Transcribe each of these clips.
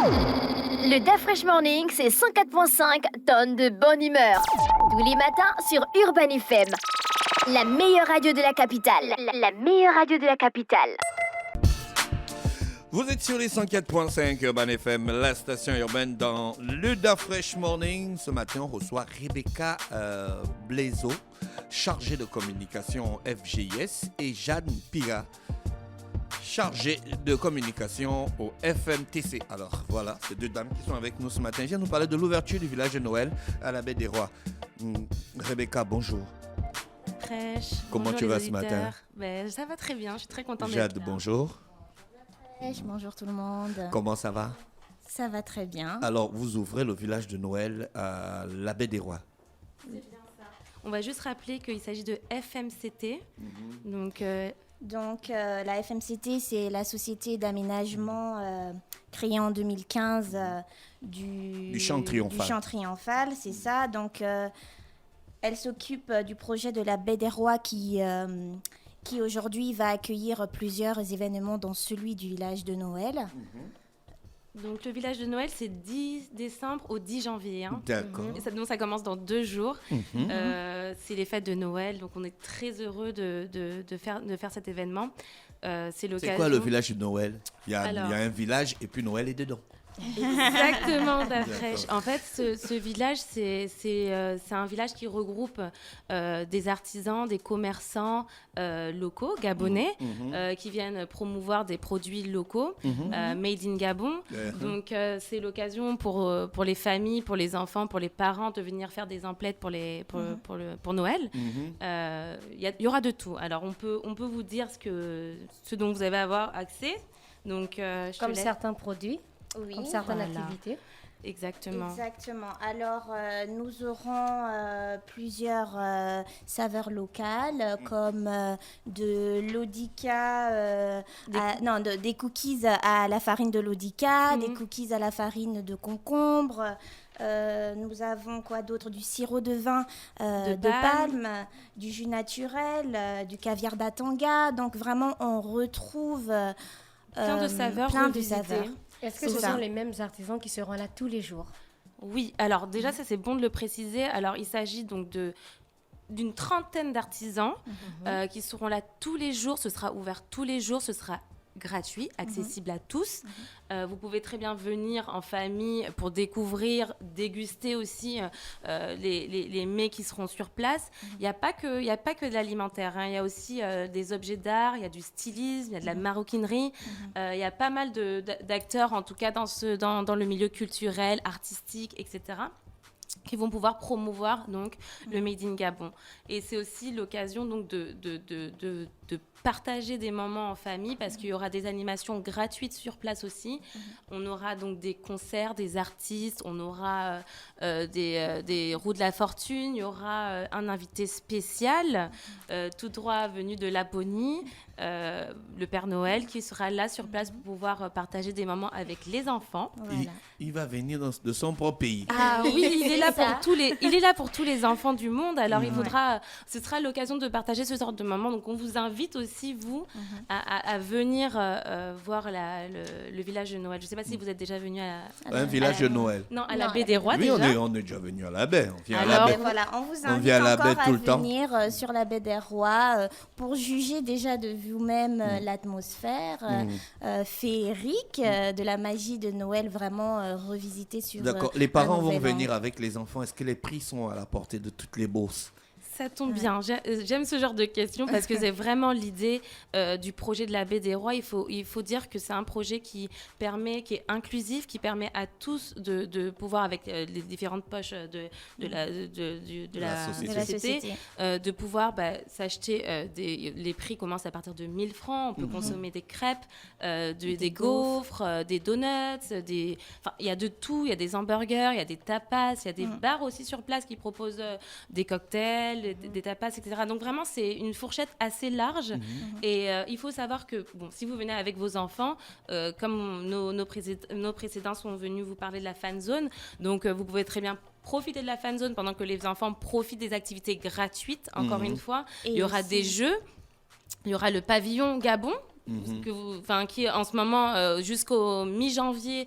Le Da Fresh Morning, c'est 104.5 tonnes de bonne humeur. Tous les matins sur Urban FM. La meilleure radio de la capitale. La meilleure radio de la capitale. Vous êtes sur les 104.5 Urban FM, la station urbaine dans le Da Fresh Morning. Ce matin, on reçoit Rebecca Blaiseau, chargée de communication FGIS, et Jeanne Pira, chargée de communication au FMTC. Alors voilà, ces deux dames qui sont avec nous ce matin viennent nous parler de l'ouverture du village de Noël à la Baie des Rois. Rebecca, bonjour. Fraîche. Comment Bonjour tu vas les ce matin? Ça va très bien, je suis très contente d'être Jade, là. bonjour. Bonjour tout le monde. Comment ça va? Ça va très bien. Alors, vous ouvrez le village de Noël à la Baie des Rois. On va juste rappeler qu'il s'agit de FMCT. Donc, La FMCT, c'est la société d'aménagement créée en 2015 du Champ Triomphal. Du Champ Triomphal, c'est ça. Donc, elle s'occupe du projet de la Baie des Rois qui aujourd'hui va accueillir plusieurs événements, dont celui du village de Noël. donc, le village de Noël, c'est 10 décembre au 10 janvier. Hein. D'accord. Donc, ça commence dans 2 jours. C'est les fêtes de Noël. Donc, on est très heureux de faire cet événement. C'est l'occasion. C'est quoi le village de Noël? Il y a Alors, un village et puis Noël est dedans. Exactement, Dafresh. D'accord. En fait, ce village, c'est un village qui regroupe des artisans, des commerçants locaux, gabonais, qui viennent promouvoir des produits locaux, made in Gabon. Donc, c'est l'occasion pour les familles, pour les enfants, pour les parents de venir faire des emplettes pour Noël. Il y aura de tout. Alors, on peut vous dire ce dont vous allez avoir accès. Donc, Comme certains produits. Oui, Comme certaines voilà. activités. Exactement. Alors, nous aurons plusieurs saveurs locales, comme de l'odika, des cookies à la farine de l'odika, des cookies à la farine de concombre. Nous avons quoi d'autre? Du sirop de vin de palme, du jus naturel, du caviar d'Atanga. Donc, vraiment, on retrouve Plein de saveurs plein de revisitées. saveurs. Est-ce que C'est ce ça. sont les mêmes artisans qui seront là tous les jours? Oui, alors déjà, ça c'est bon de le préciser. Alors, il s'agit donc d'une trentaine d'artisans qui seront là tous les jours. Ce sera ouvert tous les jours, ce sera gratuit, accessible à tous. Vous pouvez très bien venir en famille pour découvrir, déguster aussi les mets qui seront sur place. Il n'y a pas que de l'alimentaire, hein. Il y a aussi des objets d'art, il y a du stylisme, il y a de la maroquinerie. Il y a pas mal d'acteurs, en tout cas dans le milieu culturel, artistique, etc., qui vont pouvoir promouvoir donc le Made in Gabon. Et c'est aussi l'occasion donc de partager des moments en famille, parce qu'il y aura des animations gratuites sur place aussi. On aura donc des concerts, des artistes, on aura des roues de la fortune, il y aura un invité spécial, tout droit venu de Laponie, le Père Noël, qui sera là sur place pour pouvoir partager des moments avec les enfants. Voilà. Il va venir de son propre pays. Ah oui, il est là pour tous les enfants du monde. Alors ce sera l'occasion de partager ce genre de moment. Donc on vous invite aussi, vous, à venir voir le village de Noël. Je ne sais pas si vous êtes déjà venu Un village de Noël. Non, à la Baie des Rois Oui, déjà. on est déjà venu à la baie. On vient à Alors, la baie. Voilà, on vous On invite vient à la encore baie tout le temps. venir sur la baie des Rois pour juger déjà de vous-même l'atmosphère féerique de la magie de Noël, vraiment revisitée sur D'accord. Les parents un vont nouvel an. venir avec les enfants. Est-ce que les prix sont à la portée de toutes les bourses? Ça tombe bien. J'aime ce genre de questions parce que c'est vraiment l'idée du projet de la Baie des Rois. Il faut dire que c'est un projet qui est inclusif, qui permet à tous de pouvoir, avec les différentes poches de la société, de pouvoir s'acheter. Les prix commencent à partir de 1000 francs. On peut consommer des crêpes, des gaufres, des donuts. Il y a de tout. Il y a des hamburgers, il y a des tapas, il y a des bars aussi sur place qui proposent des cocktails, des tapas, etc. Donc vraiment, c'est une fourchette assez large. Et il faut savoir que si vous venez avec vos enfants, comme nos précédents sont venus vous parler de la fan zone, donc vous pouvez très bien profiter de la fan zone pendant que les enfants profitent des activités gratuites. Encore une fois, il y aura des jeux. Il y aura le pavillon Gabon qui est en ce moment jusqu'au mi-janvier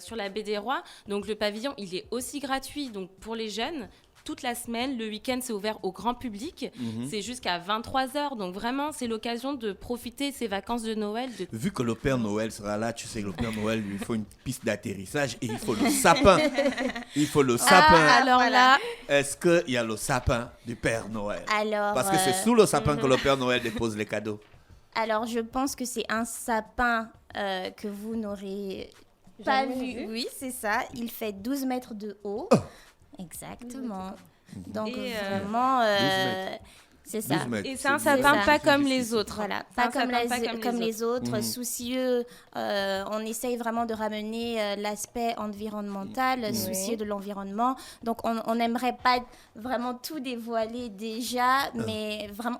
sur la baie des Rois. Donc le pavillon, il est aussi gratuit donc pour les jeunes. Toute la semaine, le week-end, c'est ouvert au grand public. C'est jusqu'à 23h. Donc vraiment, c'est l'occasion de profiter de ces vacances de Noël. Vu que le Père Noël sera là, tu sais, le Père Noël, lui, il faut une piste d'atterrissage et il faut le sapin. Il faut le sapin. Alors là, est-ce qu'il y a le sapin du Père Noël? Alors, Parce que c'est sous le sapin que le Père Noël dépose les cadeaux. alors, je pense que c'est un sapin que vous n'aurez pas vu. Oui, c'est ça. Il fait 12 mètres de haut. Exactement. Donc, vraiment, 12 mètres. c'est ça. 12 mètres. et c'est un sapin pas comme les autres. Voilà, C'est un pas comme, sapin comme les autres, soucieux. On essaye vraiment de ramener l'aspect environnemental, soucieux de l'environnement. Donc, on n'aimerait pas vraiment tout dévoiler déjà, mais vraiment,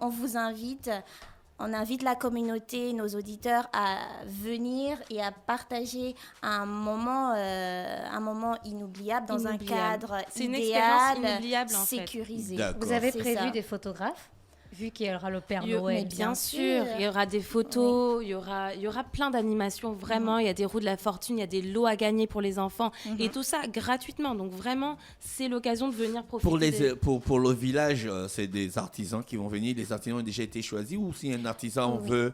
on invite la communauté, nos auditeurs à venir et à partager un moment inoubliable dans un cadre C'est une expérience idéal, inoubliable, en fait. sécurisé. D'accord. Vous avez C'est prévu ça. des photographes, vu qu'il y aura le Père Mais Noël. bien sûr, il y aura des photos, il y aura plein d'animations, vraiment. Il y a des roues de la fortune, il y a des lots à gagner pour les enfants. Et tout ça gratuitement. Donc vraiment, c'est l'occasion de venir profiter. Pour le village, c'est des artisans qui vont venir. Les artisans ont déjà été choisis ou si un artisan veut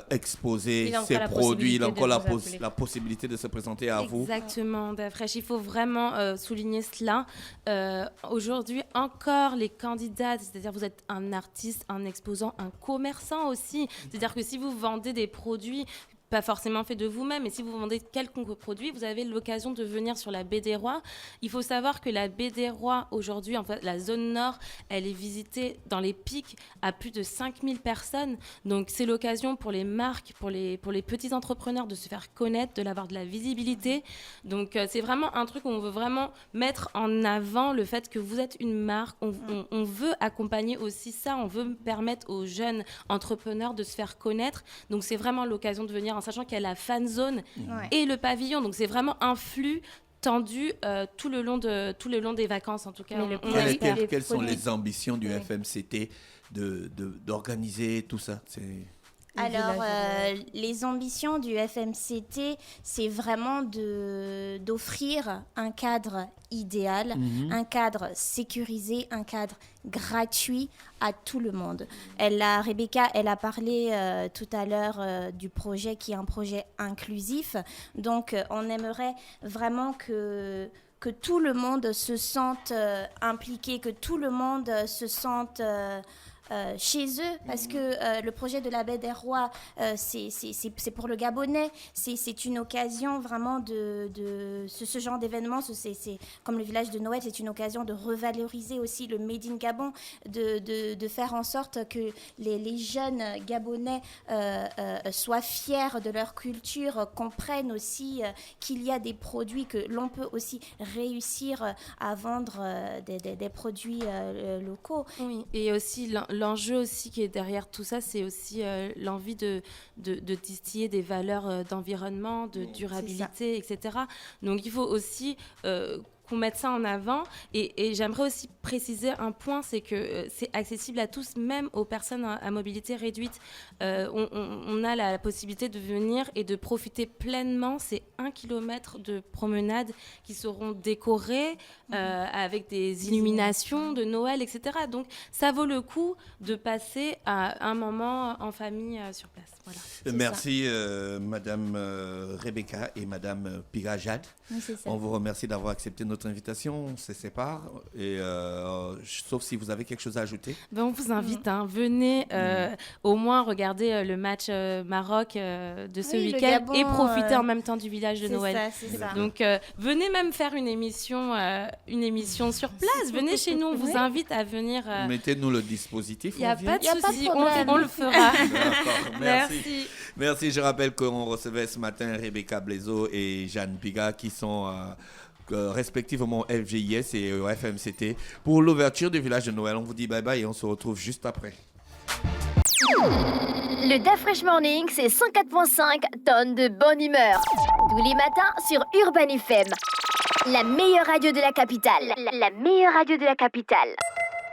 exposer Il a encore ses la produits, il a possibilité encore de vous appeler. la possibilité de se présenter à vous. Exactement, Dafresh. Il faut vraiment souligner cela. Aujourd'hui, encore les candidats, c'est-à-dire vous êtes un artiste, un exposant, un commerçant aussi. C'est-à-dire que si vous vendez des produits pas forcément fait de vous-même, mais si vous vendez quelconque produit, vous avez l'occasion de venir sur la baie des Rois. Il faut savoir que la baie des Rois, aujourd'hui, en fait, la zone nord, elle est visitée dans les pics à plus de 5000 personnes. Donc, c'est l'occasion pour les marques, pour les petits entrepreneurs de se faire connaître, d'avoir de la visibilité. Donc, c'est vraiment un truc où on veut vraiment mettre en avant le fait que vous êtes une marque. On veut accompagner aussi ça. On veut permettre aux jeunes entrepreneurs de se faire connaître. Donc, c'est vraiment l'occasion de venir en sachant qu'il y a la fan zone et le pavillon. Donc, c'est vraiment un flux tendu tout le long des vacances, en tout cas. Quelles sont les ambitions du FMCT d'organiser tout ça? Alors, les ambitions du FMCT, c'est vraiment d'offrir un cadre idéal, un cadre sécurisé, un cadre gratuit à tout le monde. Rebecca, elle a parlé tout à l'heure du projet qui est un projet inclusif. Donc, on aimerait vraiment que tout le monde se sente impliqué, que tout le monde se sente chez eux, parce que le projet de la baie des Rois, c'est pour le Gabonais, c'est une occasion vraiment ce genre d'événement, c'est comme le village de Noël, c'est une occasion de revaloriser aussi le Made in Gabon, de faire en sorte que les jeunes Gabonais soient fiers de leur culture, comprennent aussi qu'il y a des produits, que l'on peut aussi réussir à vendre des produits locaux. Oui, et aussi l'enjeu aussi qui est derrière tout ça, c'est aussi l'envie de distiller des valeurs d'environnement, de durabilité, etc. Donc il faut aussi qu'on mette ça en avant. Et j'aimerais aussi préciser un point, c'est que c'est accessible à tous, même aux personnes à mobilité réduite. On a la possibilité de venir et de profiter pleinement. C'est 1 kilomètre de promenade qui seront décorées avec des illuminations de Noël, etc. Donc, ça vaut le coup de passer un moment en famille sur place. Voilà. Merci, Madame Rebecca et Madame Pirajad. Oui, on vous remercie d'avoir accepté notre invitation. On se sépare. Et, sauf si vous avez quelque chose à ajouter. On vous invite, venez au moins regarder le match Maroc de ce week-end Gabon, et profiter en même temps du village de Noël. C'est ça. Donc, venez même faire une émission sur place. Venez chez nous, on vous invite à venir. Mettez-nous le dispositif. Il n'y a pas de souci, on le fera. Merci. Merci. Je rappelle qu'on recevait ce matin Rebecca Blaiseau et Jeanne Piga qui sont respectivement FGIS et FMCT pour l'ouverture du village de Noël. On vous dit bye bye et on se retrouve juste après. Le Dafresh Morning, c'est 104.5 tonnes de bonne humeur. Tous les matins sur Urban FM. La meilleure radio de la capitale. La meilleure radio de la capitale.